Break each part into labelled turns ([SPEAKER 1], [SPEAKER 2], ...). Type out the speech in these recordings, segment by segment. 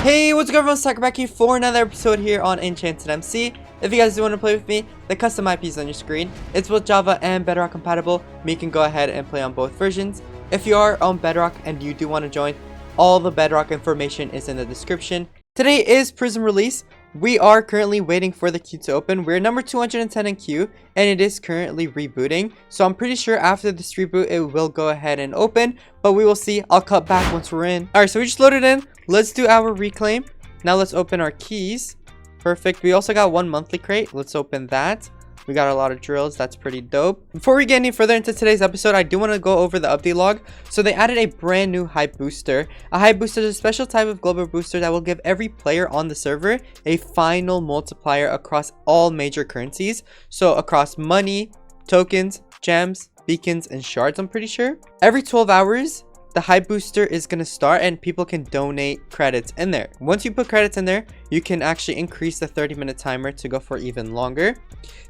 [SPEAKER 1] Hey, what's going on, everyone? Back here for another episode here on EnchantedMC. If you guys do want to play with me, the custom IP is on your screen. It's both Java and Bedrock compatible. You can go ahead and play on both versions. If you are on Bedrock and you do want to join, all the Bedrock information is in the description. Today is Prism release. We are currently waiting for the queue to open. We're number 210 in queue, and it is currently rebooting. So I'm pretty sure after this reboot, it will go ahead and open, but we will see. I'll cut back once we're in. All right, so we just loaded in. Let's do our reclaim. Now let's open our keys. Perfect. We also got one monthly crate. Let's open that. We got a lot of drills. That's pretty dope. Before we get any further into today's episode, I do want to go over the update log. So they added a brand new hype booster. A hype booster is a special type of global booster that will give every player on the server a final multiplier across all major currencies. So across money, tokens, gems, beacons, and shards, I'm pretty sure. Every 12 hours, the hype booster is going to start and people can donate credits in there. Once you put credits in there, you can actually increase the 30-minute timer to go for even longer.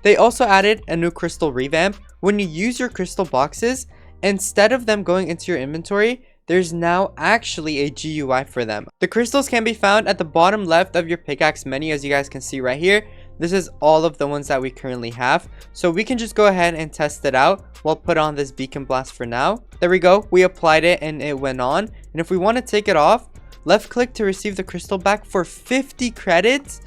[SPEAKER 1] They also added a new crystal revamp. When you use your crystal boxes, instead of them going into your inventory, there's now actually a GUI for them. The crystals can be found at the bottom left of your pickaxe menu, as you guys can see right here. This is all of the ones that we currently have. So we can just go ahead and test it out. We'll put on this beacon blast for now. There we go. We applied it and it went on. And if we want to take it off, left click to receive the crystal back for 50 credits.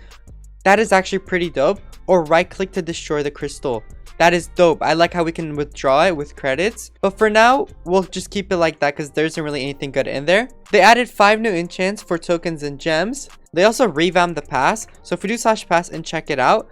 [SPEAKER 1] That is actually pretty dope. Or right click to destroy the crystal. That is dope. I like how we can withdraw it with credits. But for now, we'll just keep it like that because there isn't really anything good in there. They added 5 new enchants for tokens and gems. They also revamped the pass. So if we do /pass and check it out,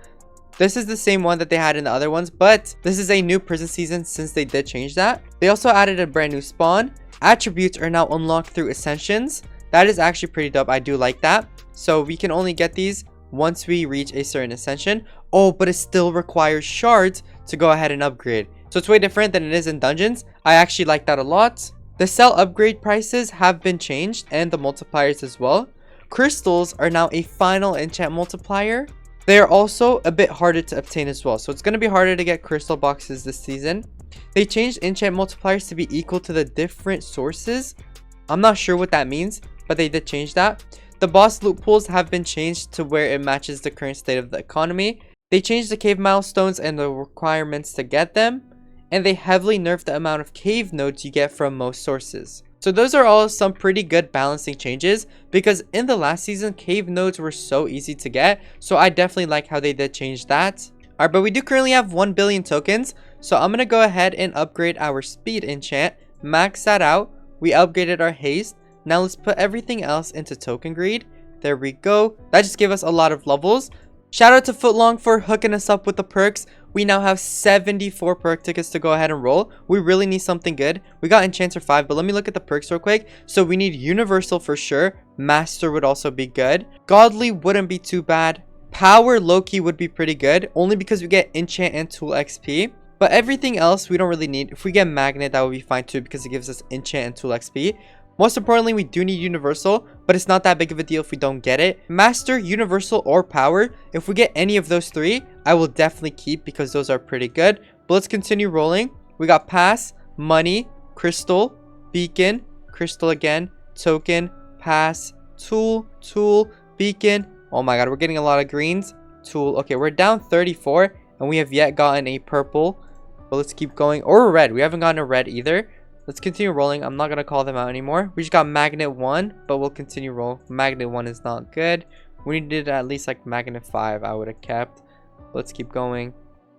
[SPEAKER 1] this is the same one that they had in the other ones, but this is a new prison season since they did change that. They also added a brand new spawn. Attributes are now unlocked through ascensions. That is actually pretty dope. I do like that. So we can only get these once we reach a certain ascension. Oh, but it still requires shards to go ahead and upgrade. So it's way different than it is in dungeons. I actually like that a lot. The sell upgrade prices have been changed and the multipliers as well. Crystals are now a final enchant multiplier. They are also a bit harder to obtain as well. So it's going to be harder to get crystal boxes this season. They changed enchant multipliers to be equal to the different sources. I'm not sure what that means, but they did change that. The boss loot pools have been changed to where it matches the current state of the economy. They changed the cave milestones and the requirements to get them. And they heavily nerfed the amount of cave nodes you get from most sources. So those are all some pretty good balancing changes, because in the last season, cave nodes were so easy to get. So I definitely like how they did change that. Alright, but we do currently have 1 billion tokens. So I'm going to go ahead and upgrade our speed enchant. Max that out. We upgraded our haste. Now let's put everything else into token greed. There we go. That just gave us a lot of levels. Shout out to Footlong for hooking us up with the perks. We now have 74 perk tickets to go ahead and roll. We really need something good. We got Enchanter 5, but let me look at the perks real quick. So we need Universal for sure. Master would also be good. Godly wouldn't be too bad. Power low-key would be pretty good, only because we get Enchant and Tool XP. But everything else we don't really need. If we get Magnet, that would be fine too, because it gives us Enchant and Tool XP. Most importantly, we do need Universal, but it's not that big of a deal if we don't get it. Master, Universal, or Power. If we get any of those 3, I will definitely keep because those are pretty good. But let's continue rolling. We got Pass, Money, Crystal, Beacon, Crystal again, Token, Pass, Tool, Beacon. Oh my god, we're getting a lot of greens. Tool. Okay, we're down 34, and we have yet gotten a purple. But let's keep going. Or a red. We haven't gotten a red either. Let's continue rolling. I'm not going to call them out anymore. We just got Magnet 1, but we'll continue roll. Magnet 1 is not good. We needed at least like Magnet 5 I would have kept. Let's keep going.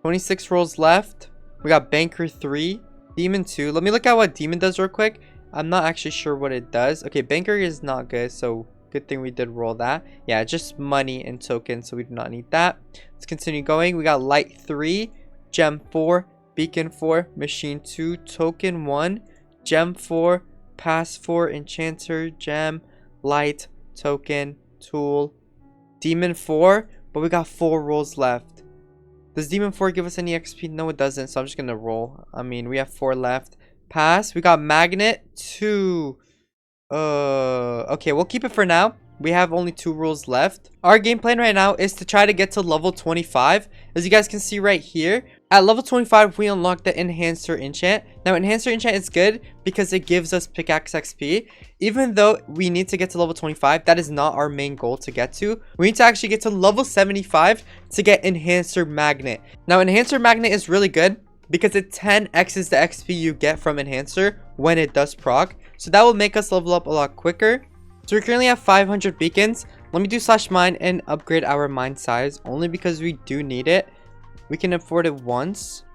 [SPEAKER 1] 26 rolls left. We got Banker 3. Demon 2. Let me look at what Demon does real quick. I'm not actually sure what it does. Okay, Banker is not good, so good thing we did roll that. Yeah, just money and tokens, so we do not need that. Let's continue going. We got Light 3, Gem 4, Beacon 4, Machine 2, Token 1, Gem 4, Pass 4, Enchanter, Gem, Light, Token, Tool, Demon 4, but we got 4 rolls left. Does Demon 4 give us any XP? No, it doesn't, so I'm just gonna roll. I mean, we have 4 left. Pass, we got Magnet 2. Okay, we'll keep it for now. We have only 2 rules left. Our game plan right now is to try to get to level 25. As you guys can see right here, At level 25, we unlock the Enhancer Enchant. Now, Enhancer Enchant is good because it gives us Pickaxe XP. Even though we need to get to level 25, that is not our main goal to get to. We need to actually get to level 75 to get Enhancer Magnet. Now, Enhancer Magnet is really good because it 10x's the XP you get from Enhancer when it does proc. So that will make us level up a lot quicker. So we currently have 500 beacons. Let me do /mine and upgrade our mine size only because we do need it. We can afford it once.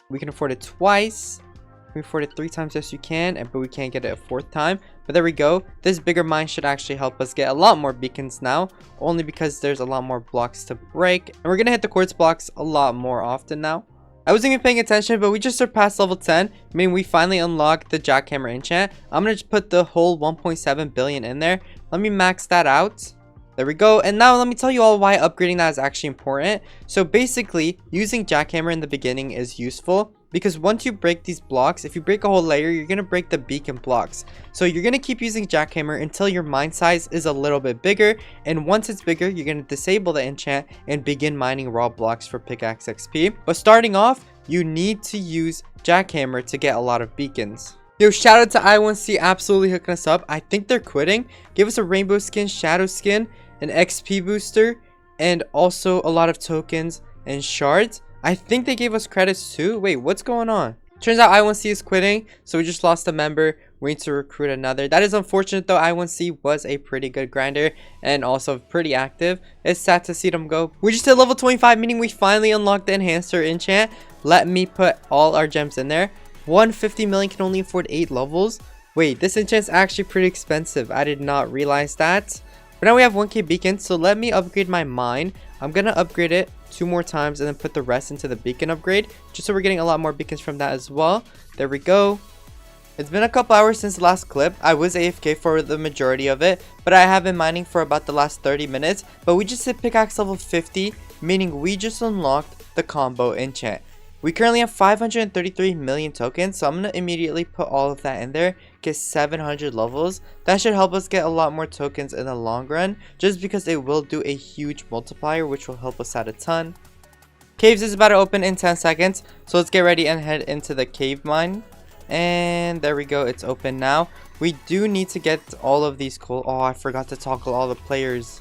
[SPEAKER 1] We can afford it twice. We can afford it 3 times. Yes, you can. But we can't get it a 4th time. But there we go. This bigger mine should actually help us get a lot more beacons now. Only because there's a lot more blocks to break. And we're going to hit the quartz blocks a lot more often now. I wasn't even paying attention, but we just surpassed level 10. Meaning we finally unlocked the jackhammer enchant. I'm going to just put the whole 1.7 billion in there. Let me max that out. There we go. And now let me tell you all why upgrading that is actually important. So basically, using jackhammer in the beginning is useful because once you break these blocks, if you break a whole layer, you're going to break the beacon blocks. So you're going to keep using jackhammer until your mine size is a little bit bigger. And once it's bigger, you're going to disable the enchant and begin mining raw blocks for pickaxe XP. But starting off, you need to use jackhammer to get a lot of beacons. Yo, shout out to I1C absolutely hooking us up. I think they're quitting. Give us a rainbow skin, shadow skin, an XP booster, and also a lot of tokens and shards. I think they gave us credits too. Wait, what's going on? Turns out I1C is quitting, so we just lost a member. We need to recruit another. That is unfortunate though. I1C was a pretty good grinder and also pretty active. It's sad to see them go. We just hit level 25, meaning we finally unlocked the Enhancer enchant. Let me put all our gems in there. 150 million can only afford 8 levels. Wait, this enchant's actually pretty expensive. I did not realize that. But now we have 1k beacons, so let me upgrade my mine. I'm gonna upgrade it 2 more times and then put the rest into the beacon upgrade, just so we're getting a lot more beacons from that as well. There we go. It's been a couple hours since the last clip. I was AFK for the majority of it, but I have been mining for about the last 30 minutes. But we just hit pickaxe level 50, meaning we just unlocked the combo enchant. We currently have 533 million tokens, so I'm going to immediately put all of that in there, get 700 levels. That should help us get a lot more tokens in the long run, just because it will do a huge multiplier, which will help us out a ton. Caves is about to open in 10 seconds, so let's get ready and head into the cave mine. And there we go, it's open now. We do need to get all of these coal. Oh, I forgot to toggle all the players.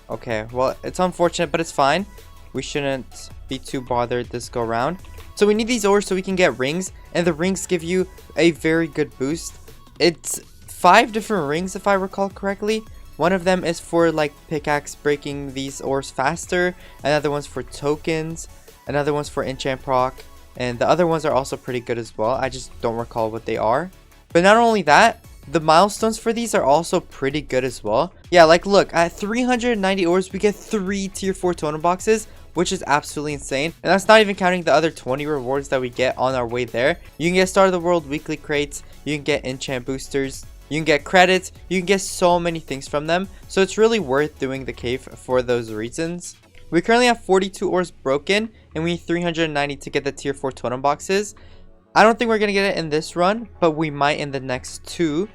[SPEAKER 1] Okay, well, it's unfortunate, but it's fine. We shouldn't be too bothered this go around. So we need these ores so we can get rings, and the rings give you a very good boost. It's 5 different rings if I recall correctly. One of them is for like pickaxe breaking these ores faster, another one's for tokens, another one's for enchant proc, and the other ones are also pretty good as well. I just don't recall what they are. But not only that, the milestones for these are also pretty good as well. Yeah, like look, at 390 ores we get 3 tier 4 totem boxes, which is absolutely insane. And that's not even counting the other 20 rewards that we get on our way there. You can get Start of the World weekly crates, you can get enchant boosters, you can get credits, you can get so many things from them. So it's really worth doing the cave for those reasons. We currently have 42 ores broken, and we need 390 to get the tier 4 totem boxes. I don't think we're going to get it in this run, but we might in the next 2.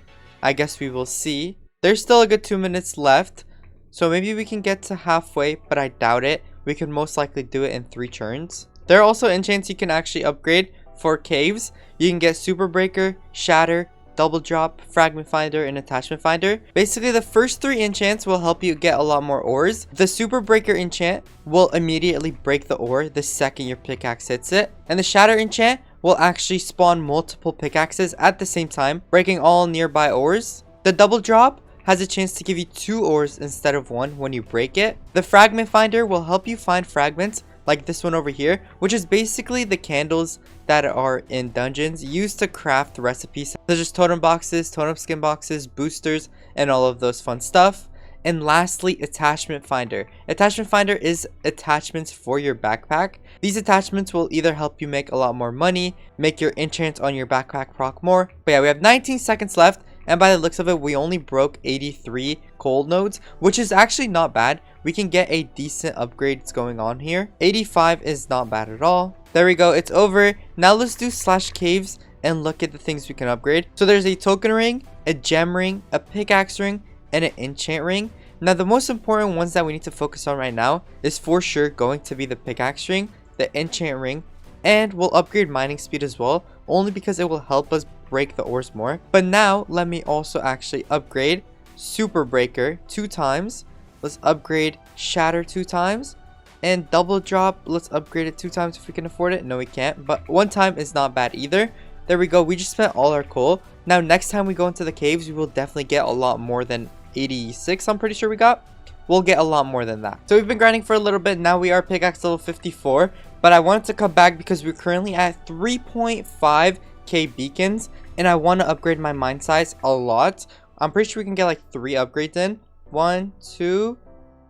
[SPEAKER 1] I guess we will see. There's still a good 2 minutes left, so maybe we can get to halfway, but I doubt it. We could most likely do it in 3 turns. There are also enchants you can actually upgrade for caves. You can get Super Breaker, Shatter, Double Drop, Fragment Finder, and Attachment Finder. Basically, the first 3 enchants will help you get a lot more ores. The Super Breaker enchant will immediately break the ore the second your pickaxe hits it. And the Shatter enchant will actually spawn multiple pickaxes at the same time, breaking all nearby ores. The Double Drop has a chance to give you 2 ores instead of 1 when you break it. The Fragment Finder will help you find fragments like this one over here, which is basically the candles that are in dungeons used to craft recipes such as totem boxes, totem skin boxes, boosters, and all of those fun stuff. And lastly, Attachment Finder. Attachment Finder is attachments for your backpack. These attachments will either help you make a lot more money, make your enchants on your backpack proc more. But yeah, we have 19 seconds left. And by the looks of it, we only broke 83 coal nodes, which is actually not bad. We can get a decent upgrades going on here. 85 is not bad at all. There we go. It's over. Now let's do /caves and look at the things we can upgrade. So there's a token ring, a gem ring, a pickaxe ring, and an enchant ring. Now the most important ones that we need to focus on right now is for sure going to be the pickaxe ring, the enchant ring, and we'll upgrade mining speed as well, only because it will help us break the ores more. But now let me also actually upgrade Super Breaker 2 times. Let's upgrade Shatter 2 times. And Double Drop, let's upgrade it 2 times if we can afford it. No, we can't, but 1 time is not bad either. There we go. We just spent all our coal. Now next time we go into the caves, we will definitely get a lot more than 86, I'm pretty sure we got. We'll get a lot more than that. So we've been grinding for a little bit. Now we are pickaxe level 54, but I wanted to come back because we're currently at 3.5k beacons, and I want to upgrade my mine size a lot. I'm pretty sure we can get like 3 upgrades in. 1, 2,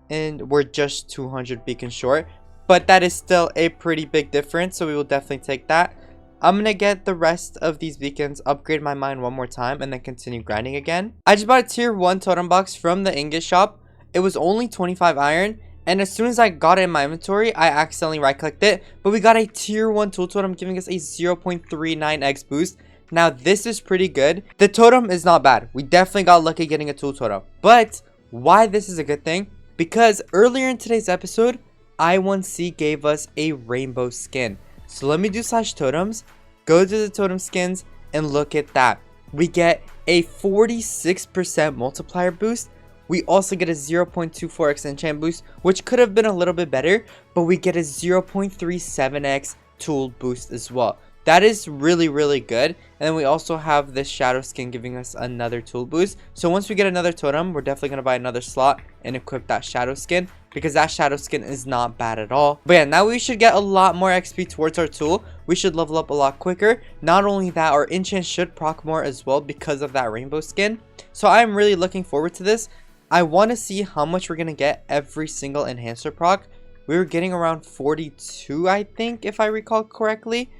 [SPEAKER 1] and we're just 200 beacons short, but that is still a pretty big difference, so we will definitely take that. I'm gonna get the rest of these beacons, upgrade my mine one more time, and then continue grinding again. I just bought a tier 1 totem box from the ingot shop. It was only 25 iron, and as soon as I got it in my inventory, I accidentally right clicked it, but we got a tier 1 tool totem giving us a 0.39x boost. Now this is pretty good. The totem is not bad. We definitely got lucky getting a tool totem, but why this is a good thing? Because earlier in today's episode, I1C gave us a rainbow skin. So let me do /totems, go to the totem skins, and look at that. We get a 46% multiplier boost. We also get a 0.24x enchant boost, which could have been a little bit better, but we get a 0.37x tool boost as well. That is really, really good. And then we also have this shadow skin giving us another tool boost. So once we get another totem, we're definitely going to buy another slot and equip that shadow skin, because that shadow skin is not bad at all. But yeah, now we should get a lot more XP towards our tool. We should level up a lot quicker. Not only that, our enchant should proc more as well because of that rainbow skin. So I'm really looking forward to this. I want to see how much we're going to get every single enhancer proc. We were getting around 42, I think, if I recall correctly.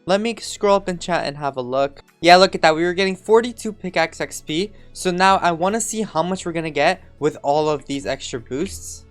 [SPEAKER 1] Let me scroll up in chat and have a look. Yeah, look at that. We were getting 42 pickaxe XP. So now I want to see how much we're going to get with all of these extra boosts.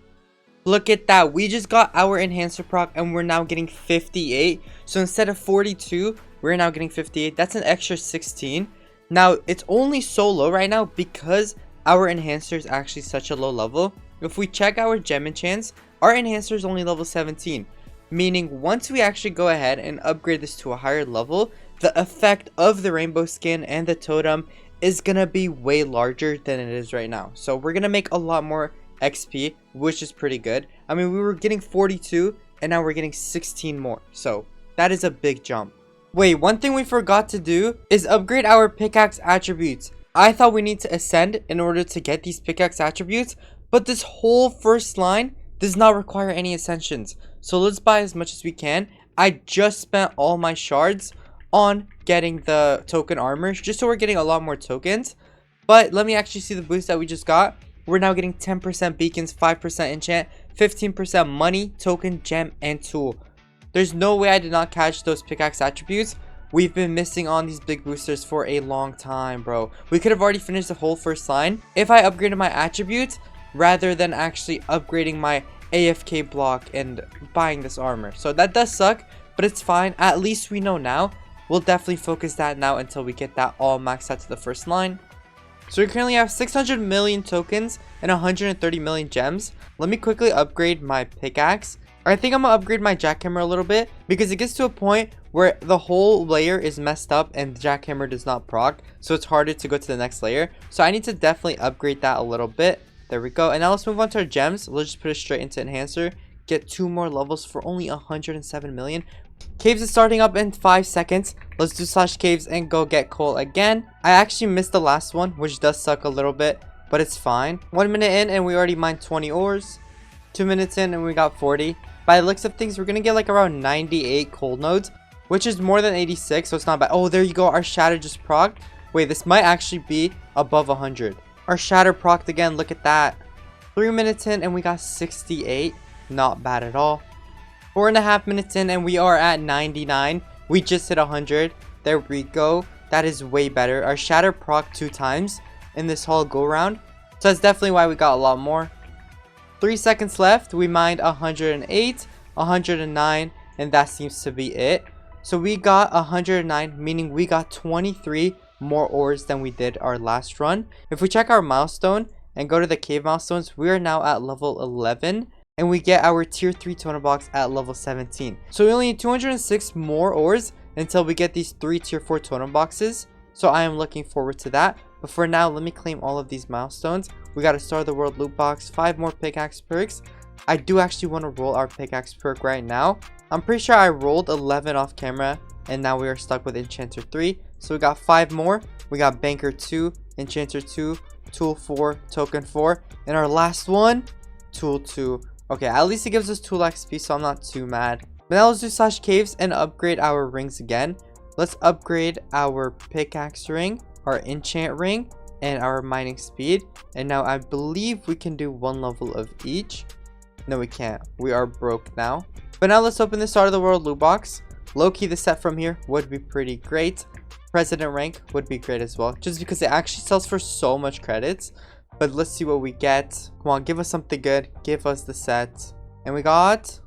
[SPEAKER 1] Look at that. We just got our enhancer proc and we're now getting 58. So instead of 42, we're now getting 58. That's an extra 16. Now, it's only so low right now because our enhancer is actually such a low level. If we check our gem enchants, our enhancer is only level 17. Meaning once we actually go ahead and upgrade this to a higher level, the effect of the rainbow skin and the totem is going to be way larger than it is right now. So we're going to make a lot more XP, which is pretty good. I mean, we were getting 42 and now we're getting 16 more. So that is a big jump. Wait, one thing we forgot to do is upgrade our pickaxe attributes. I thought we need to ascend in order to get these pickaxe attributes, but this whole first line does not require any ascensions. So let's buy as much as we can. I just spent all my shards on getting the token armors, just so we're getting a lot more tokens. But let me actually see the boost that we just got. We're now getting 10% beacons, 5% enchant, 15% money, token, gem, and tool. There's no way I did not catch those pickaxe attributes. We've been missing on these big boosters for a long time, bro. We could have already finished the whole first line if I upgraded my attributes rather than actually upgrading my AFK block and buying this armor. So that does suck, but it's fine. At least we know now. We'll definitely focus that now until we get that all maxed out to the first line. So we currently have 600 million tokens and 130 million gems. Let me quickly upgrade my pickaxe. I think I'm gonna upgrade my jackhammer a little bit because it gets to a point where the whole layer is messed up and the jackhammer does not proc, so it's harder to go to the next layer. So I need to definitely upgrade that a little bit. There we go. And now let's move on to our gems. Let's just put it straight into enhancer. Get 2 more levels for only 107 million. Caves is starting up in 5 seconds. Let's do /caves and go get coal again. I actually missed the last one, which does suck a little bit, but it's fine. 1 minute in and we already mined 20 ores. 2 minutes in and we got 40. By the looks of things, we're gonna get like around 98 coal nodes, which is more than 86, so it's not bad. Oh, there you go. Our shatter just procced. Wait, this might actually be above 100. Our shatter procced again. Look at that. 3 minutes in and we got 68. Not bad at all. 4.5 minutes in and we are at 99. We just hit 100. There we go. That is way better. Our shatter proc 2 times in this whole go round, so that's definitely why we got a lot more. 3 seconds left. We mined 108, 109, and that seems to be it. So we got 109, meaning we got 23 more ores than we did our last run. If we check our milestone and go to the cave milestones, we are now at level 11. and we get our tier 3 totem box at level 17. So we only need 206 more ores until we get these 3 tier 4 totem boxes. So I am looking forward to that. But for now, let me claim all of these milestones. We got a Star of the World loot box, 5 more pickaxe perks. I do actually want to roll our pickaxe perk right now. I'm pretty sure I rolled 11 off camera, and now we are stuck with Enchanter 3. So we got 5 more. We got Banker 2, Enchanter 2, Tool 4, Token 4, and our last one, Tool 2. Okay, at least it gives us Tool XP, so I'm not too mad. But now let's do Slash Caves and upgrade our rings again. Let's upgrade our pickaxe ring, our enchant ring, and our mining speed. And now I believe we can do 1 level of each. No, we can't. We are broke now. But now let's open the Start of the World loot box. Low-key, the set from here would be pretty great. President rank would be great as well, just because it actually sells for so much credits. But let's see what we get. Come on, give us something good. Give us the set. And we got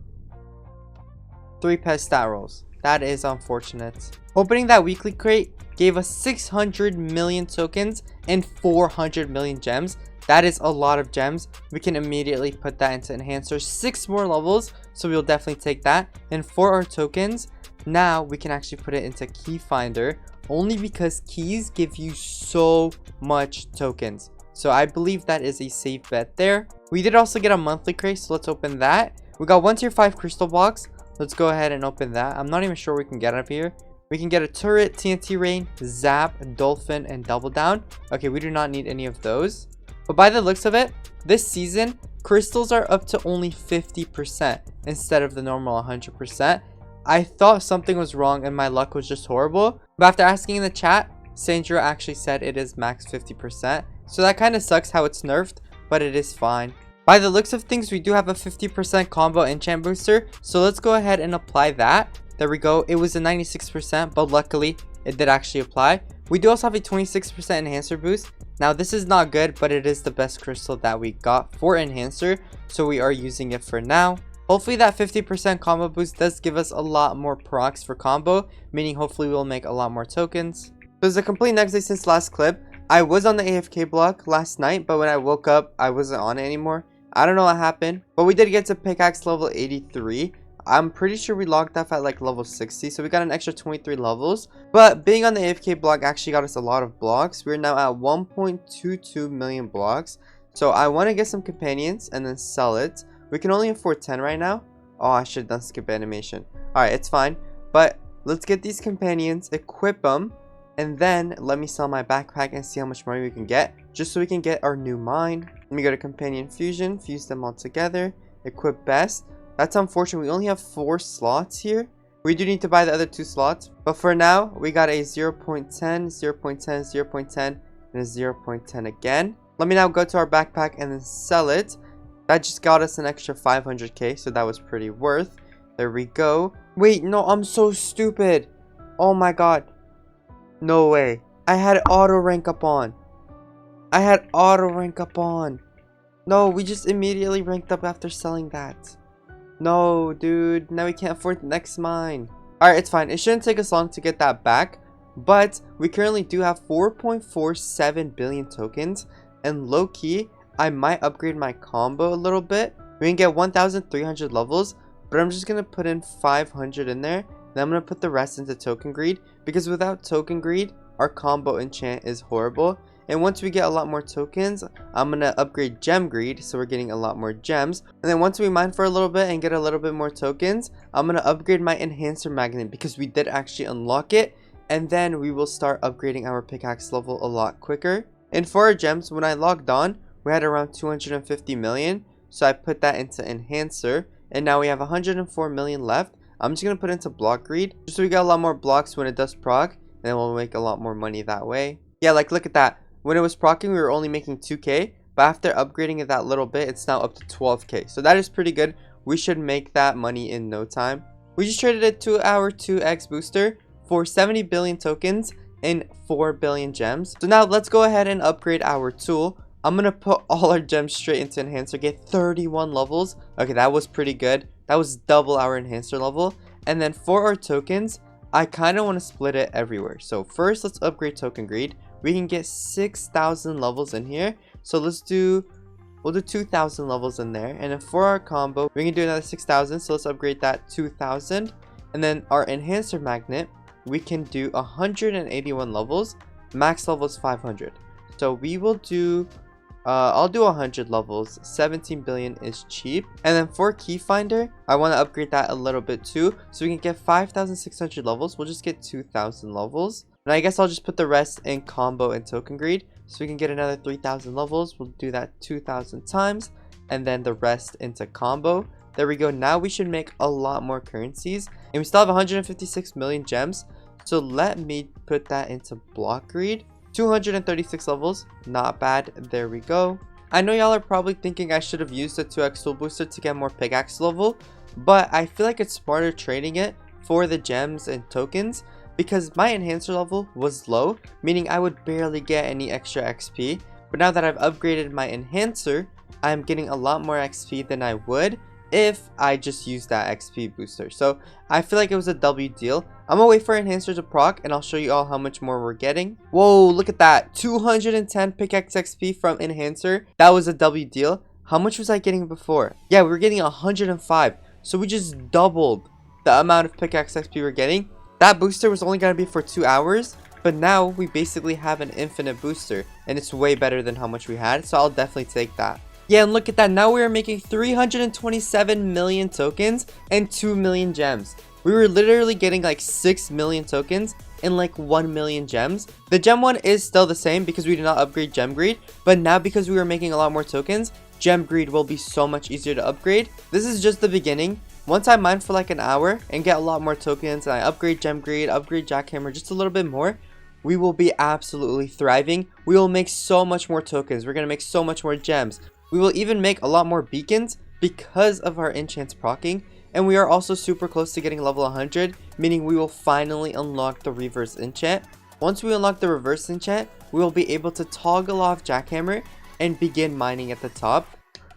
[SPEAKER 1] 3 pet stat rolls. That is unfortunate. Opening that weekly crate gave us 600 million tokens and 400 million gems. That is a lot of gems. We can immediately put that into enhancer. 6 more levels, so we'll definitely take that. And for our tokens, now we can actually put it into key finder, only because keys give you so much tokens. So I believe that is a safe bet there. We did also get a monthly crate, so let's open that. We got 1 tier 5 crystal box. Let's go ahead and open that. I'm not even sure we can get up here. We can get a turret, TNT rain, zap, dolphin, and double down. Okay, we do not need any of those. But by the looks of it, this season, crystals are up to only 50% instead of the normal 100%. I thought something was wrong and my luck was just horrible. But after asking in the chat, Sandra actually said it is max 50%. So that kind of sucks how it's nerfed, but it is fine. By the looks of things, we do have a 50% combo enchant booster. So let's go ahead and apply that. There we go. It was a 96%, but luckily it did actually apply. We do also have a 26% enhancer boost. Now this is not good, but it is the best crystal that we got for enhancer. So we are using it for now. Hopefully that 50% combo boost does give us a lot more procs for combo, meaning hopefully we'll make a lot more tokens. So it's a complete next day since last clip. I was on the AFK block last night, but when I woke up, I wasn't on it anymore. I don't know what happened, but we did get to pickaxe level 83. I'm pretty sure we logged off at like level 60, so we got an extra 23 levels. But being on the AFK block actually got us a lot of blocks. We're now at 1.22 million blocks. So I want to get some companions and then sell it. We can only afford 10 right now. Oh, I should have done skip animation. Alright, it's fine. But let's get these companions, equip them, and then let me sell my backpack and see how much money we can get, just so we can get our new mine. Let me go to companion fusion, fuse them all together, equip best. That's unfortunate. We only have 4 slots here. We do need to buy the other 2 slots. But for now, we got a 0.10, 0.10, 0.10, and a 0.10 again. Let me now go to our backpack and then sell it. That just got us an extra 500k, so that was pretty worth. There we go. Wait, no, I'm so stupid. Oh my god. No way. I had auto rank up on. I had auto rank up on. No, we just immediately ranked up after selling that. No, dude. Now we can't afford the next mine. Alright, it's fine. It shouldn't take us long to get that back. But we currently do have 4.47 billion tokens. And low-key, I might upgrade my combo a little bit. We can get 1,300 levels. But I'm just going to put in 500 in there. Then I'm going to put the rest into token greed. Because without token greed, our combo enchant is horrible. And once we get a lot more tokens, I'm going to upgrade gem greed, so we're getting a lot more gems. And then once we mine for a little bit and get a little bit more tokens, I'm going to upgrade my enhancer magnet, because we did actually unlock it. And then we will start upgrading our pickaxe level a lot quicker. And for our gems, when I logged on, we had around 250 million. So I put that into enhancer. And now we have 104 million left. I'm just going to put into block greed, just so we got a lot more blocks when it does proc. And then we'll make a lot more money that way. Yeah, like look at that. When it was proccing, we were only making 2k, but after upgrading it that little bit, it's now up to 12k. So that is pretty good. We should make that money in no time. We just traded it to our 2x booster for 70 billion tokens and 4 billion gems. So now let's go ahead and upgrade our tool. I'm going to put all our gems straight into enhancer, get 31 levels. Okay, that was pretty good. That was double our enhancer level. And then for our tokens, I kind of want to split it everywhere. So first, let's upgrade token greed. We can get 6,000 levels in here. So let's do We'll do 2,000 levels in there. And then for our combo, we can do another 6,000. So let's upgrade that 2,000. And then our enhancer magnet, we can do 181 levels. Max level is 500. So we will do, I'll do 100 levels. 17 billion is cheap. And then for key finder, I want to upgrade that a little bit too. So we can get 5,600 levels. We'll just get 2,000 levels. And I guess I'll just put the rest in combo and token greed. So we can get another 3,000 levels. We'll do that 2,000 times. And then the rest into combo. There we go. Now we should make a lot more currencies. And we still have 156 million gems. So let me put that into block greed. 236 levels. Not bad. There we go. I know y'all are probably thinking I should have used the 2x tool booster to get more pickaxe level. But I feel like it's smarter trading it for the gems and tokens. Because my enhancer level was low, meaning I would barely get any extra XP. But now that I've upgraded my enhancer, I'm getting a lot more XP than I would if I just used that XP booster. So I feel like it was a W deal. I'm gonna wait for enhancer to proc and I'll show you all how much more we're getting. Whoa, look at that. 210 pickaxe XP from enhancer. That was a W deal. How much was I getting before? Yeah, we were getting 105. So we just doubled the amount of pickaxe XP we're getting. That booster was only going to be for 2 hours, but now we basically have an infinite booster, and it's way better than how much we had, so I'll definitely take that. Yeah, and look at that. Now we are making 327 million tokens and 2 million gems. We were literally getting like 6 million tokens and like 1 million gems. The gem one is still the same because we did not upgrade gem greed, but now because we were making a lot more tokens, gem greed will be so much easier to upgrade. This is just the beginning. Once I mine for like an hour and get a lot more tokens and I upgrade gem greed, upgrade jackhammer just a little bit more, we will be absolutely thriving. We will make so much more tokens. We're going to make so much more gems. We will even make a lot more beacons because of our enchants proccing. And we are also super close to getting level 100, meaning we will finally unlock the reverse enchant. Once we unlock the reverse enchant, we will be able to toggle off jackhammer and begin mining at the top.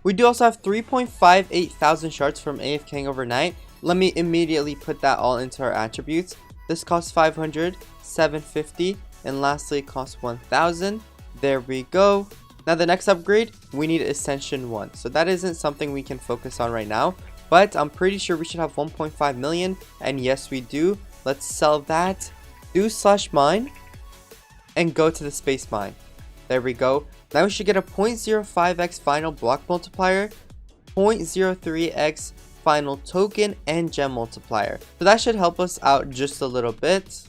[SPEAKER 1] We do also have 3.58 thousand shards from AFKing overnight. Let me immediately put that all into our attributes. This costs 500, 750, and lastly it costs 1,000. There we go. Now the next upgrade, we need Ascension 1. So that isn't something we can focus on right now, but I'm pretty sure we should have 1.5 million. And yes, we do. Let's sell that. Do /mine and go to the space mine. There we go. Now we should get a 0.05x final block multiplier, 0.03x final token, and gem multiplier. So that should help us out just a little bit.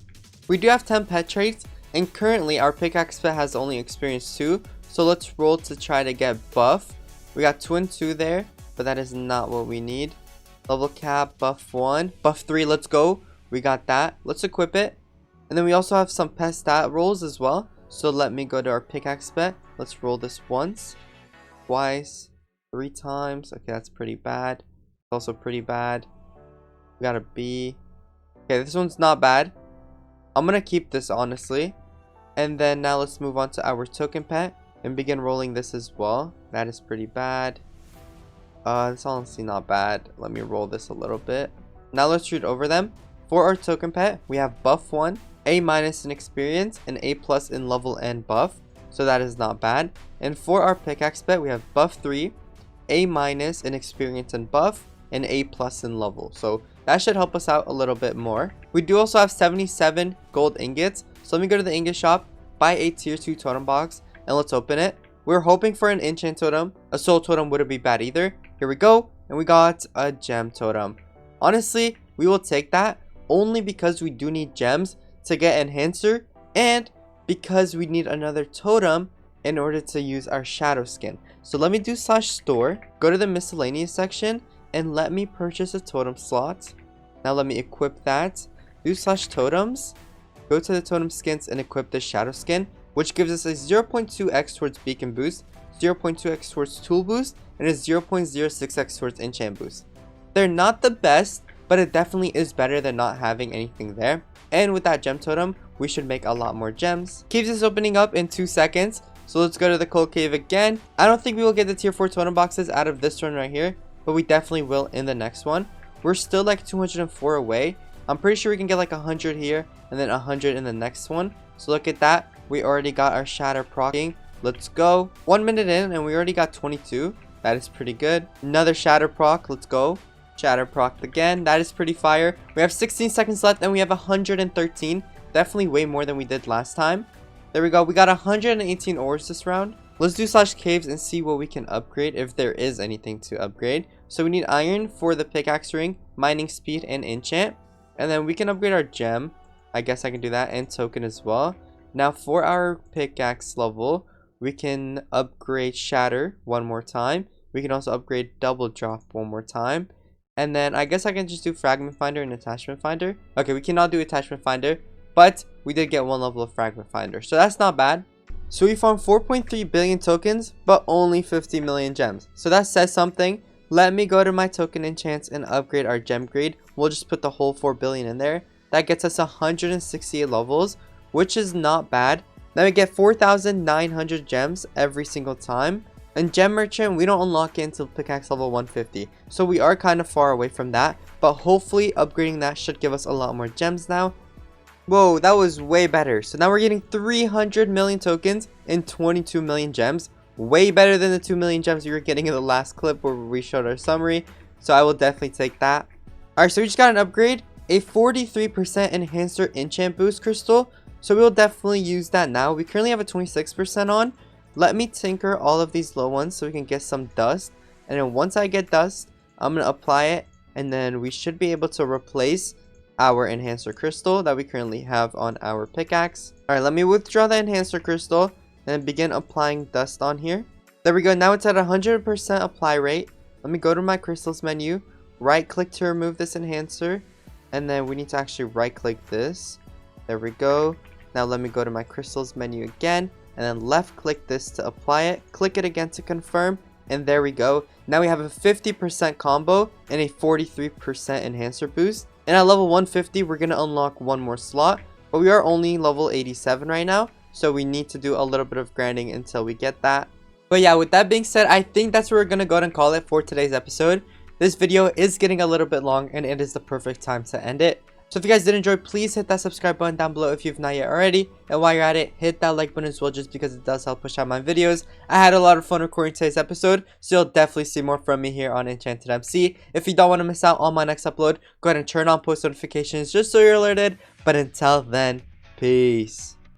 [SPEAKER 1] We do have 10 pet traits, and currently our pickaxe pet has only experience 2. So let's roll to try to get buff. We got twin 2 there, but that is not what we need. Level cap, buff 1, buff 3, let's go. We got that. Let's equip it. And then we also have some pet stat rolls as well. So let me go to our pickaxe pet. Let's roll this once, twice, 3 times. Okay, that's pretty bad. Also pretty bad. We got a B. Okay, this one's not bad. I'm gonna keep this honestly. And then now let's move on to our token pet and begin rolling this as well. That is pretty bad. It's honestly not bad. Let me roll this a little bit. Now let's read over them. For our token pet, we have buff 1, A- in experience, and A+ in level and buff. So that is not bad. And for our pickaxe pet, we have buff 3, A- in experience and buff, and A+ in level. So that should help us out a little bit more. We do also have 77 gold ingots. So let me go to the ingot shop, buy a tier 2 totem box, and let's open it. We're hoping for an enchant totem. A soul totem wouldn't be bad either. Here we go. And we got a gem totem. Honestly, we will take that only because we do need gems to get enhancer, and because we need another totem in order to use our shadow skin. So let me do /store, go to the miscellaneous section, and let me purchase a totem slot. Now let me equip that. Do /totems, go to the totem skins and equip the shadow skin, which gives us a 0.2x towards beacon boost, 0.2x towards tool boost, and a 0.06x towards enchant boost. They're not the best, but it definitely is better than not having anything there. And with that gem totem, we should make a lot more gems. Caves is opening up in 2 seconds. So let's go to the cold cave again. I don't think we will get the tier 4 totem boxes out of this run right here, but we definitely will in the next one. We're still like 204 away. I'm pretty sure we can get like 100 here and then 100 in the next one. So look at that. We already got our shatter proccing. Let's go. 1 minute in and we already got 22. That is pretty good. Another shatter proc. Let's go. Shatter proc again. That is pretty fire. We have 16 seconds left and we have 113. Definitely way more than we did last time. There we go. We got 118 ores this round. Let's do slash caves and see what we can upgrade, if there is anything to upgrade. So we need iron for the pickaxe ring, mining speed, and enchant. And then we can upgrade our gem. I guess I can do that, and token as well. Now for our pickaxe level, we can upgrade shatter one more time. We can also upgrade double drop one more time. And then I guess I can just do fragment finder and attachment finder. Okay, we cannot do attachment finder, but we did get 1 level of fragment finder, so that's not bad. So we found 4.3 billion tokens, but only 50 million gems. So that says something. Let me go to my token enchants and upgrade our gem grade. We'll just put the whole 4 billion in there. That gets us 168 levels, which is not bad. Then we get 4,900 gems every single time. And gem merchant, we don't unlock it until pickaxe level 150. So we are kind of far away from that, but hopefully upgrading that should give us a lot more gems now. Whoa, that was way better. So now we're getting 300 million tokens and 22 million gems. Way better than the 2 million gems we were getting in the last clip where we showed our summary. So I will definitely take that. Alright, so we just got an upgrade. A 43% enhancer enchant boost crystal. So we will definitely use that now. We currently have a 26% on. Let me tinker all of these low ones so we can get some dust. And then once I get dust, I'm going to apply it. And then we should be able to replace our enhancer crystal that we currently have on our pickaxe. Alright, let me withdraw the enhancer crystal and begin applying dust on here. There we go. Now it's at 100% apply rate. Let me go to my crystals menu, right click to remove this enhancer, and then we need to actually right click this. There we go. Now let me go to my crystals menu again, and then left click this to apply it, click it again to confirm, and there we go. Now we have a 50% combo and a 43% enhancer boost. And at level 150, we're going to unlock one more slot. But we are only level 87 right now, so we need to do a little bit of grinding until we get that. But yeah, with that being said, I think that's where we're going to go ahead and call it for today's episode. This video is getting a little bit long, and it is the perfect time to end it. So if you guys did enjoy, please hit that subscribe button down below if you've not yet already. And while you're at it, hit that like button as well, just because it does help push out my videos. I had a lot of fun recording today's episode, so you'll definitely see more from me here on EnchantedMC. If you don't want to miss out on my next upload, go ahead and turn on post notifications just so you're alerted. But until then, peace.